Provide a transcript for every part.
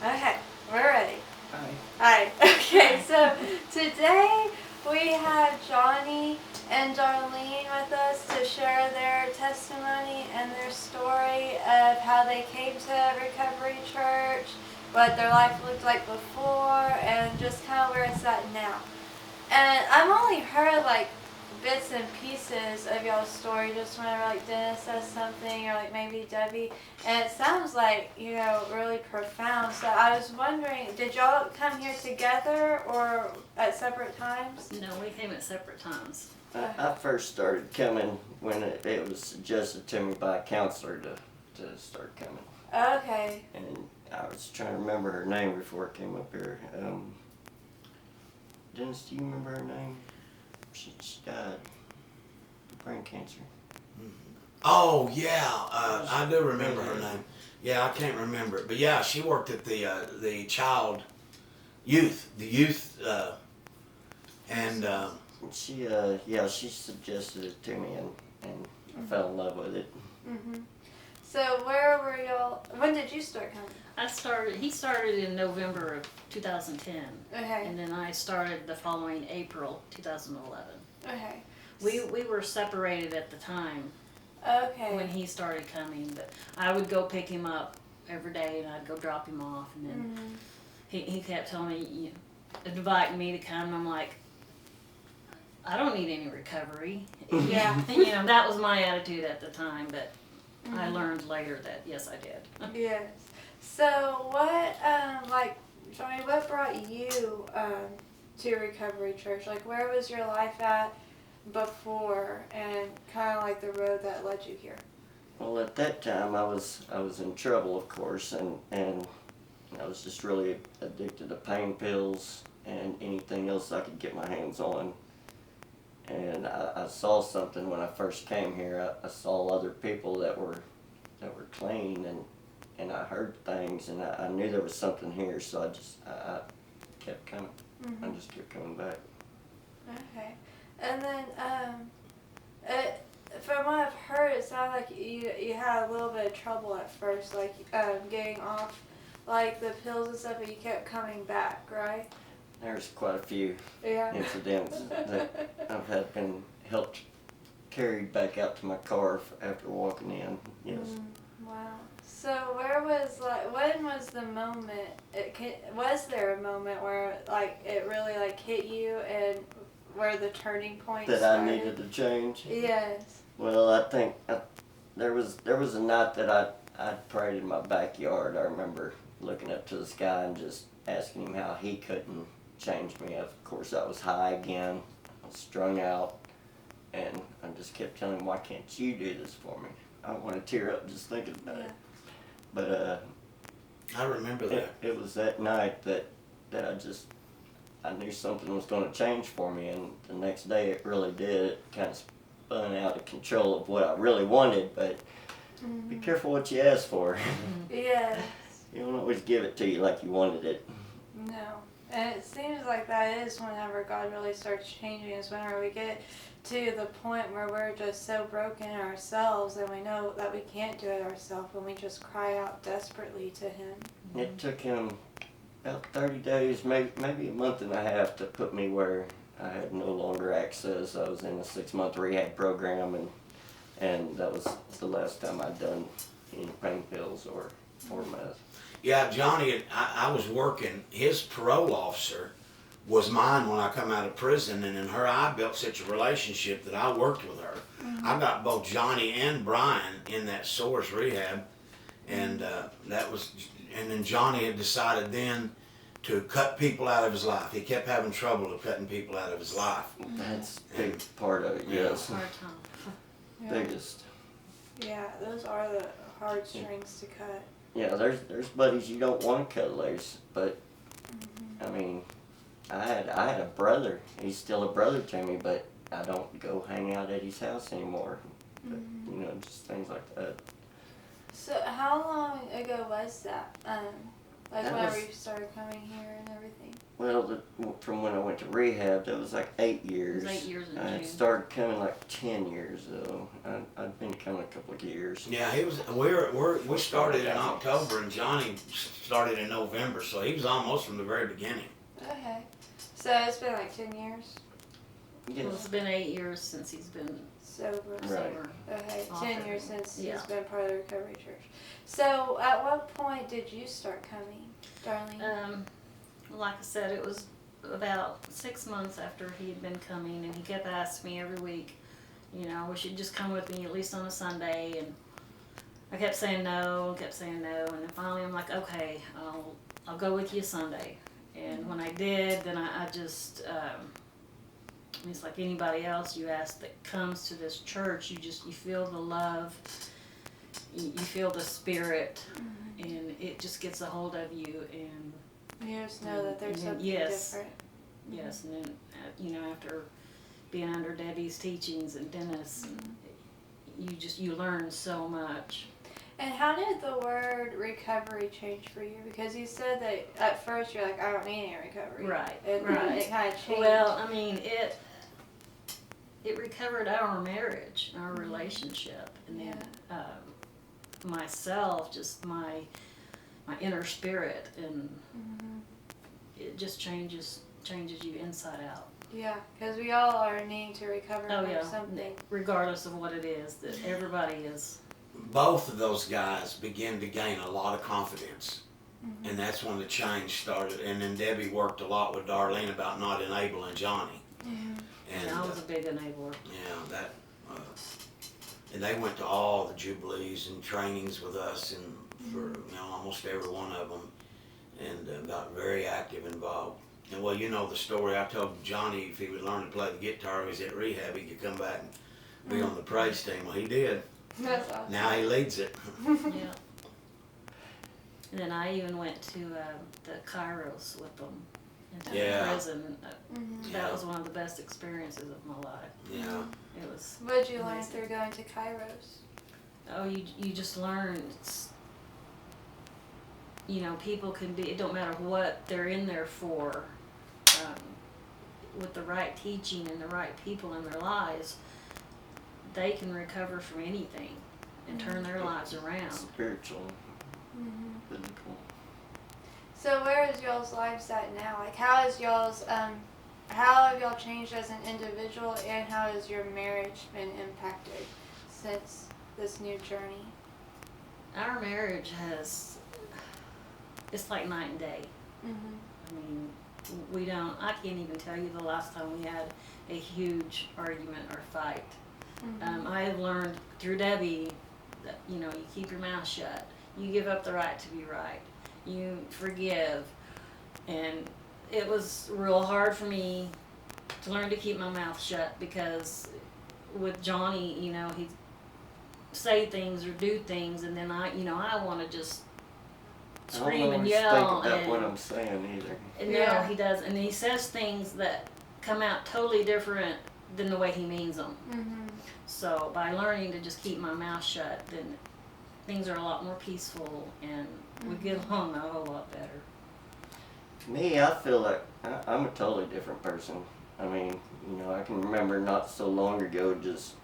Okay, we're ready. Hi. Hi. Okay, so today we have Johnny and Darlene with us to share their testimony and their story of how they came to Recovery Church, what their life looked like before, and just kind of where it's at now. And I've only heard like bits and pieces of y'all's story just whenever like Dennis says something or like maybe Debbie, and it sounds like, really profound. So I was wondering, did y'all come here together or at separate times? No, we came at separate times. I first started coming when it was suggested to me by a counselor to start coming. Okay. And I was trying to remember her name before I came up here. Dennis, do you remember her name? She died of brain cancer. Oh yeah, I do remember her name. Yeah, I can't remember it, but yeah, she worked at the youth, and She suggested it to me, and I fell in love with it. Mhm. So where were y'all? When did you start coming? He started in November of 2010. Okay. And then I started the following April 2011. Okay. We were separated at the time Okay. when he started coming, but I would go pick him up every day and I'd go drop him off, and then he kept telling me, inviting me to come, and I'm like, I don't need any recovery. Yeah. And, that was my attitude at the time, but I learned later that yes, I did. Yes. So what, Johnny, what brought you to Recovery Church? Like, where was your life at before, and kind of like the road that led you here? Well, at that time I was in trouble, of course, and I was just really addicted to pain pills and anything else I could get my hands on. And I saw something when I first came here. I saw other people that were clean, and I heard things, and I knew there was something here, so I kept coming. I just kept coming back. Okay. And then, from what I've heard, it sounded like you had a little bit of trouble at first, like getting off like the pills and stuff, but you kept coming back, right? There's quite a few Yeah. incidents that I've had been helped carried back out to my car after walking in. Yes. Wow. So when was the moment? Was there a moment where it really hit you, and where the turning point That started? I needed to change. Yes. Well, I think there was a night that I prayed in my backyard. I remember looking up to the sky and just asking him how he couldn't change me. Of course, I was high again. I was strung out, and I just kept telling him, "Why can't you do this for me?" I want to tear up just thinking about it. But I remember that. It was that night that I knew something was going to change for me, and the next day it really did. It kind of spun out of control of what I really wanted, but be careful what you ask for. Yes. You don't always give it to you like you wanted it. No. And it seems like that is whenever God really starts changing us, whenever we get to the point where we're just so broken ourselves and we know that we can't do it ourselves, and we just cry out desperately to Him. It took him about 30 days, maybe a month and a half, to put me where I had no longer access. I was in a 6-month rehab program, and that was the last time I'd done any pain pills or meth. Yeah, Johnny, I was working. His parole officer was mine when I come out of prison, and in her I built such a relationship that I worked with her. I got both Johnny and Brian in that SOARS rehab, and and then Johnny had decided then to cut people out of his life. He kept having trouble with cutting people out of his life. That's a big part of it, yes. Hard time. Yeah. Biggest. Yeah, those are the hard strings to cut. Yeah, there's buddies you don't want to cut loose, but I mean, I had a brother. He's still a brother to me, but I don't go hang out at his house anymore. But, just things like that. So how long ago was that? That Whenever was- you started coming here and everything? Well, from when I went to rehab, that was like 8 years. It was 8 years in I June. started coming like 10 years though. I'd been coming a couple of years. Yeah, he was. We started in October, and Johnny started in November, so he was almost from the very beginning. Okay. So it's been like 10 years Yes. Well, it's been 8 years since he's been sober. Right. sober. Okay, Off 10 and- years since yeah. he's been part of the recovery church. So at what point did you start coming, Darlene? Like I said, it was about 6 months after he had been coming, and he kept asking me every week, you know, I wish you'd just come with me at least on a Sunday, and I kept saying no, and kept saying no, and then finally I'm like, okay, I'll go with you Sunday. And when I did, then I just, it's like anybody else you ask that comes to this church, you feel the love, you feel the spirit, and it just gets a hold of you, and You just know that there's and then- something yes. different. yes, and then, you know, after being under Debbie's teachings and Dennis, you learn so much. And how did the word recovery change for you? Because you said that at first you're like, I don't need any recovery. Right, And then right. it kind of changed. Well, I mean, it recovered our marriage, our relationship, and then myself, just my inner spirit, and it just changes you inside out. Yeah, because we all are needing to recover Oh from yeah, something. regardless of what it is, that everybody is. Both of those guys began to gain a lot of confidence. And that's when the change started. And then Debbie worked a lot with Darlene about not enabling Johnny. And I was a big enabler. and they went to all the jubilees and trainings with us, and for almost every one of them, and got very active involved. And well, you know the story I told Johnny, if he would learn to play the guitar when he was at rehab, he could come back and be on the praise team. Well, he did. That's awesome. Now he leads it. Yeah. And then I even went to the Kairos with them into Yeah. prison. Yeah. That was one of the best experiences of my life. Yeah. It was. What did you learn amazing. through going to Kairos? Oh, you just learn. You know, people can be. It don't matter what they're in there for. With the right teaching and the right people in their lives, they can recover from anything and turn their lives around. Spiritual, physical. So where is y'all's lives at now? Like how is y'all's how have y'all changed as an individual, and how has your marriage been impacted since this new journey? Our marriage it's like night and day. I mean, I can't even tell you the last time we had a huge argument or fight. I have learned through Debbie that, you know, you keep your mouth shut. You give up the right to be right. You forgive. And it was real hard for me to learn to keep my mouth shut, because with Johnny, you know, he'd say things or do things, and then I want to just scream and yell. I don't always think about what I'm saying either. And Yeah. no, he does, and he says things that come out totally different than the way he means them. So by learning to just keep my mouth shut, then things are a lot more peaceful, and we get along a whole lot better. Me, I feel like I'm a totally different person. I mean, you know, I can remember not so long ago just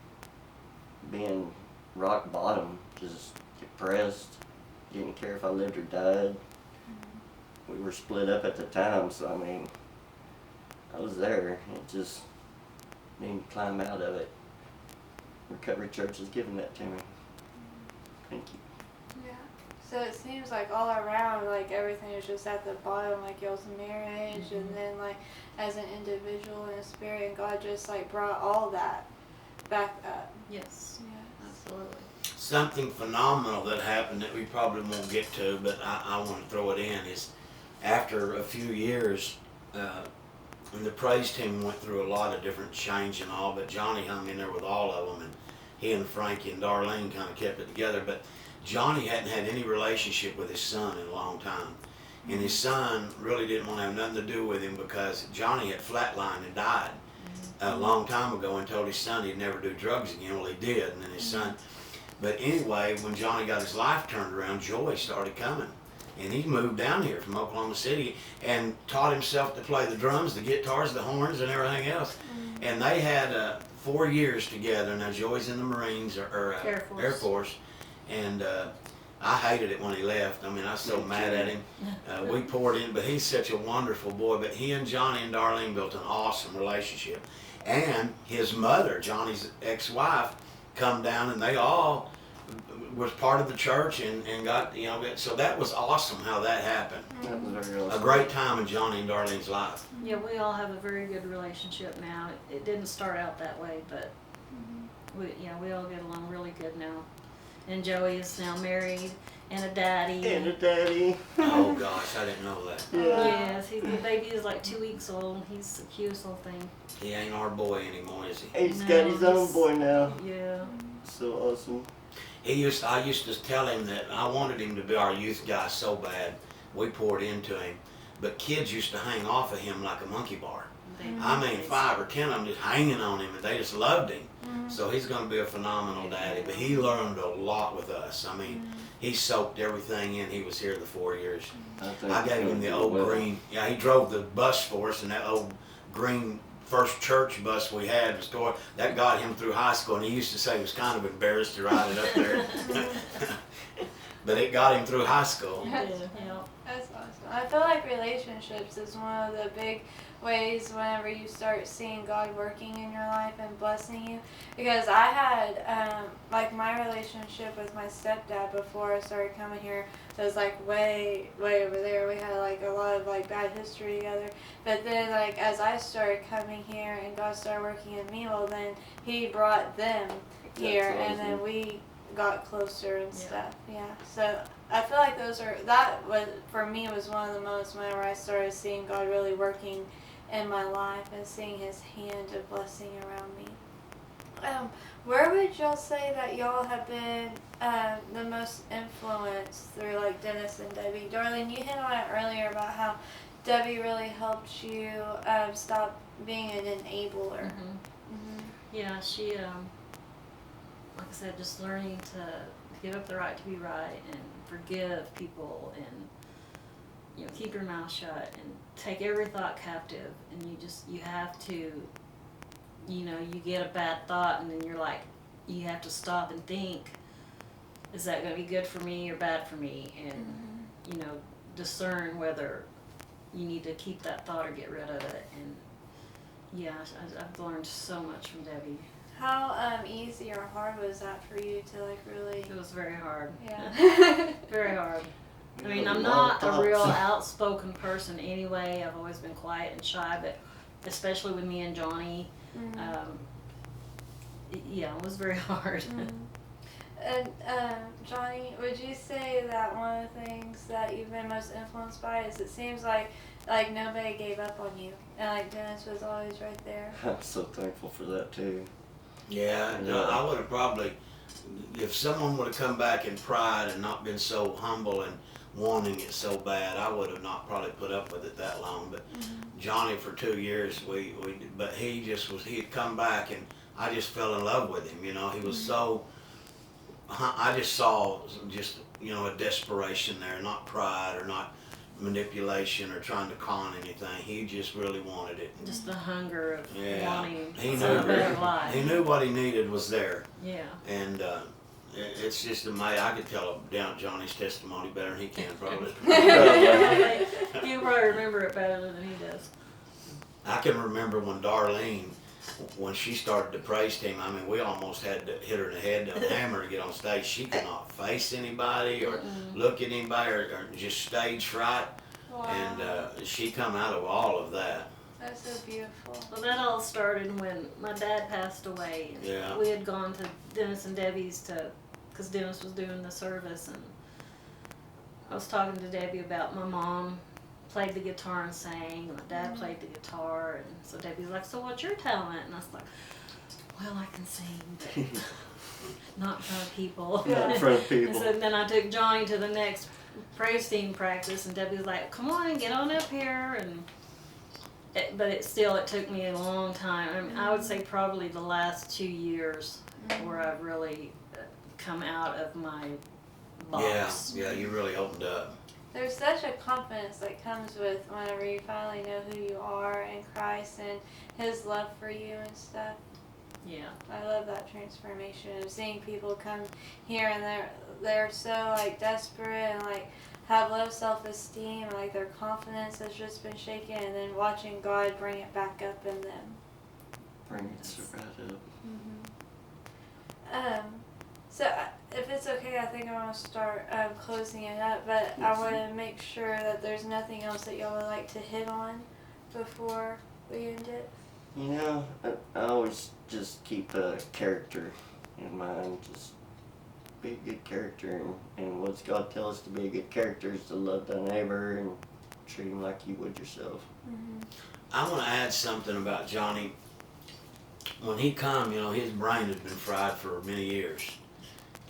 being rock bottom, just depressed, didn't care if I lived or died. We were split up at the time, so I mean, I was there. It just made me climb out of it. Recovery Church has given that to me. Thank you. Yeah. So it seems like all around, like everything is just at the bottom, like y'all's marriage, and then like as an individual and a spirit, and God just like brought all that back up. Yes, Yeah. absolutely. Something phenomenal that happened that we probably won't get to, but I want to throw it in, is after a few years, and the praise team went through a lot of different change and all, but Johnny hung in there with all of them, and he and Frankie and Darlene kind of kept it together. But Johnny hadn't had any relationship with his son in a long time, and his son really didn't want to have nothing to do with him, because Johnny had flatlined and died a long time ago, and told his son he'd never do drugs again. Well, he did, and then his son. But anyway, when Johnny got his life turned around, joy started coming. and he moved down here from Oklahoma City and taught himself to play the drums, the guitars, the horns, and everything else. And they had 4 years together. Now Joey's in the Marines or Air Force, and I hated it when he left. I mean, I was so mad at him. We poured in, but he's such a wonderful boy. But he and Johnny and Darlene built an awesome relationship. And his mother, Johnny's ex-wife, come down, and they all was part of the church and got, you know, so that was awesome how that happened. That was very awesome. A great time in Johnny and Darlene's life. Yeah, we all have a very good relationship now. It didn't start out that way, but we all get along really good now. And Joey is now married and a daddy. And a daddy. Oh gosh, I didn't know that. Yeah. Yes, the baby is like 2 weeks old. He's the cutest little thing. He ain't our boy anymore, is he? He's got his own boy now. Yeah. So awesome. I used to tell him that I wanted him to be our youth guy so bad. We poured into him. But kids used to hang off of him like a monkey bar. I mean, 5 or 10 of them just hanging on him, and they just loved him. So he's going to be a phenomenal daddy. But he learned a lot with us. I mean, he soaked everything in. He was here the 4 years. I gave him the old green. Yeah, he drove the bus for us, and that old green first church bus we had was going. That got him through high school, and he used to say he was kind of embarrassed to ride it up there. But it got him through high school. Yeah. That's awesome. I feel like relationships is one of the big ways whenever you start seeing God working in your life and blessing you. Because I had, like my relationship with my stepdad before I started coming here was like way over there. We had like a lot of like bad history together. But then like as I started coming here and God started working in me, well then He brought them here and then we got closer and stuff. Yeah. So I feel like that was for me was one of the moments whenever I started seeing God really working in my life and seeing His hand of blessing around me. Where would y'all say that y'all have been the most influenced through like Dennis and Debbie? Darlene, you hit on it earlier about how Debbie really helped you stop being an enabler. Yeah, she, like I said, just learning to give up the right to be right and forgive people and, you know, keep your mouth shut and take every thought captive. And you have to, you know, you get a bad thought and then you're like, you have to stop and think, is that going to be good for me or bad for me? And, you know, discern whether you need to keep that thought or get rid of it. And yeah, I've learned so much from Debbie. How easy or hard was that for you to like really? It was very hard. Yeah. Very hard. I mean, I'm not a real outspoken person anyway. I've always been quiet and shy, but especially with me and Johnny, yeah, it was very hard. And Johnny, would you say that one of the things that you've been most influenced by is it seems like nobody gave up on you, and like Dennis was always right there. I'm so thankful for that too. Yeah, no, I would have probably, if someone would have come back in pride and not been so humble and wanting it so bad, I would have not probably put up with it that long. But Johnny, for 2 years, but he'd come back and I just fell in love with him. You know, he was so. I just saw you know, a desperation there, not pride or not manipulation or trying to con anything. He just really wanted it. Just the hunger of wanting he a knew better life. He knew what he needed was there. Yeah. And it's just amazing. I could tell down Johnny's testimony better than he can probably. You probably remember it better than he does. I can remember when Darlene, when she started to praise him, I mean, we almost had to hit her in the head with a hammer to get on stage. She could not face anybody or look at anybody or just stage fright. Wow. And she come out of all of that. That's so beautiful. Well, that all started when my dad passed away. And Yeah. we had gone to Dennis and Debbie's because Dennis was doing the service, and I was talking to Debbie about my mom played the guitar and sang, and my dad played the guitar, and so Debbie's like, so what's your talent? And I was like, well, I can sing, but not in front of people. Not in front of people. And so then I took Johnny to the next praise team practice, and Debbie was like, come on, get on up here. And but it took me a long time. I mean, I would say probably the last 2 years where I've really come out of my box. Yeah, you really opened up. there's such a confidence that comes with whenever you finally know who you are in Christ and His love for you and stuff. Yeah. I love that transformation of seeing people come here and they're so like desperate and like have low self-esteem, like their confidence has just been shaken, and then watching God bring it back up in them. Bring it right up. So if it's okay, I think I want to start closing it up, but I want to make sure that there's nothing else that y'all would like to hit on before we end it. You know, I always just keep a character in mind. Just be a good character, and what's God tell us to be a good character is to love thy neighbor and treat him like you would yourself. I want to add something about Johnny. When he come, you know, his brain has been fried for many years,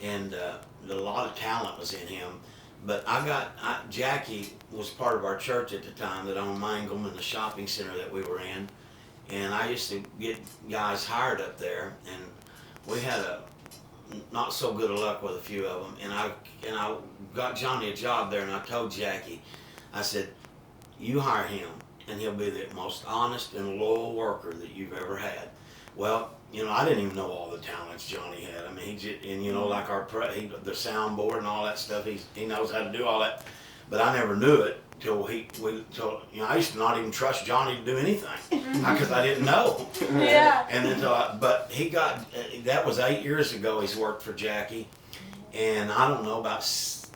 and a lot of talent was in him. But Jackie was part of our church at the time that owned Mangum and the shopping center that we were in, and I used to get guys hired up there, and we had a not so good of luck with a few of them, and I got Johnny a job there, and I told Jackie, I said, you hire him, and he'll be the most honest and loyal worker that you've ever had. Well, you know, I didn't even know all the talents Johnny had. I mean, he just, and you know, like the soundboard and all that stuff, he knows how to do all that. But I never knew it till you know, I used to not even trust Johnny to do anything because I didn't know. Yeah. And then, but he got, that was 8 years ago he's worked for Jackie. And I don't know, about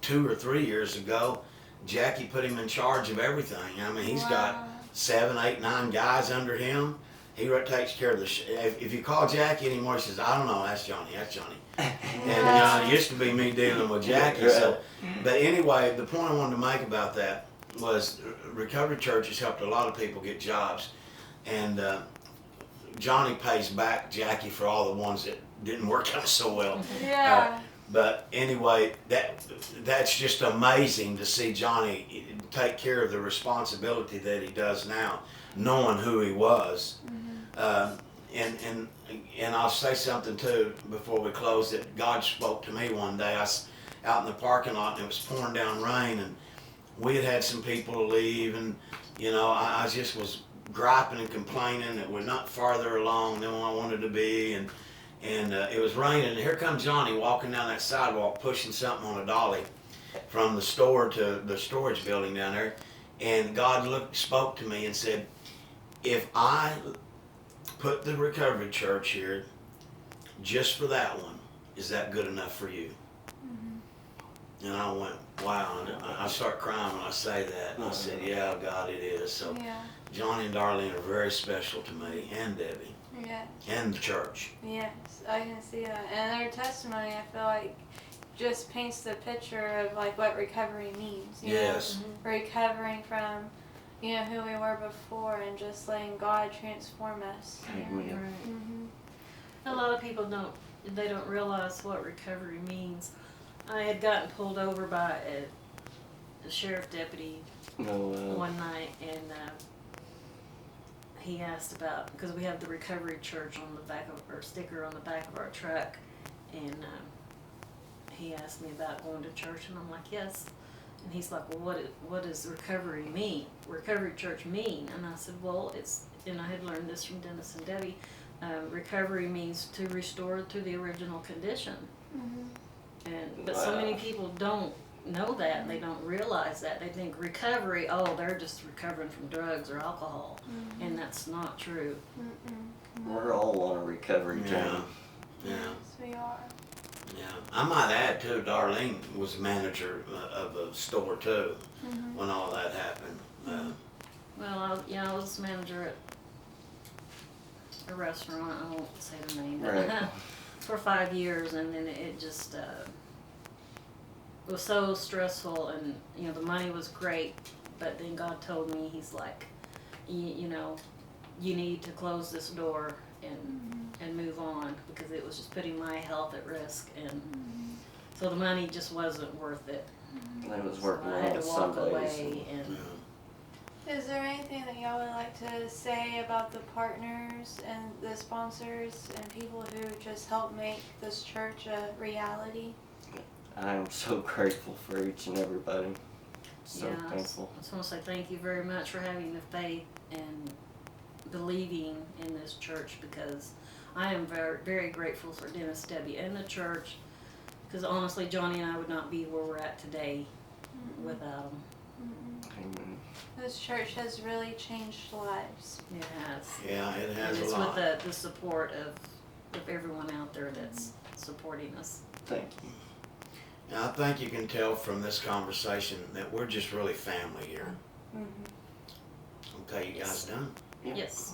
2 or 3 years ago, Jackie put him in charge of everything. I mean, he's got 7, 8, 9 guys under him. He takes care of if you call Jackie anymore, he says, I don't know, that's Johnny. And it used to be me dealing with Jackie. So, but anyway, the point I wanted to make about that was Recovery Church has helped a lot of people get jobs. And Johnny pays back Jackie for all the ones that didn't work out so well. Yeah. But anyway, that's just amazing to see Johnny take care of the responsibility that he does now, knowing who he was. And I'll say something too before we close, that God spoke to me one day. I was out in the parking lot and it was pouring down rain, and we had some people to leave, and you know, I just was griping and complaining that we're not farther along than I wanted to be, and it was raining, and here comes Johnny walking down that sidewalk pushing something on a dolly from the store to the storage building down there. And God spoke to me and said, if I put the Recovery Church here just for that one, is that good enough for you? And I went, wow, and I start crying when I say that. And I said, yeah, God, it is. So Johnny and Darlene are very special to me, and Debbie. Yes. And the church. Yes, I can see that. And their testimony, I feel like, just paints the picture of like what recovery means. You know? Recovering from, you know, who we were before, and just letting God transform us. Amen. A lot of people don't realize what recovery means. I had gotten pulled over by a sheriff deputy one night, and he asked about, because we have the Recovery Church on the back of our sticker on the back of our truck, and he asked me about going to church, and I'm like, yes. And he's like, well, what does recovery mean? Recovery Church mean? And I said, well, and I had learned this from Dennis and Debbie. Recovery means to restore to the original condition. But so many people don't know that, and they don't realize that. They think recovery, they're just recovering from drugs or alcohol, and that's not true. We're all on a recovery journey. Yeah. Yes, we are. Yeah. I might add too, Darlene was manager of a store too when all that happened. Well, I was manager at a restaurant. I won't say the name, but Right. for 5 years, and then it just was so stressful, and you know, the money was great, but then God told me, He's like, you know, you need to close this door and move on, because it was just putting my health at risk, and so the money just wasn't worth it. I was working I had on to walk Sundays. away, and Is there anything that y'all would like to say about the partners and the sponsors and people who just help make this church a reality? I am so grateful for each and everybody. So yeah, thankful. I just want to say thank you very much for having the faith and believing in this church, because I am very, very grateful for Dennis, Debbie, and the church, because honestly, Johnny and I would not be where we're at today without them. Amen. This church has really changed lives. It has. Yeah, it And has a it's lot. with the support of everyone out there that's supporting us. Thank you. And I think you can tell from this conversation that we're just really family here. Mm-hmm. Okay, you guys done? Yeah. Yes.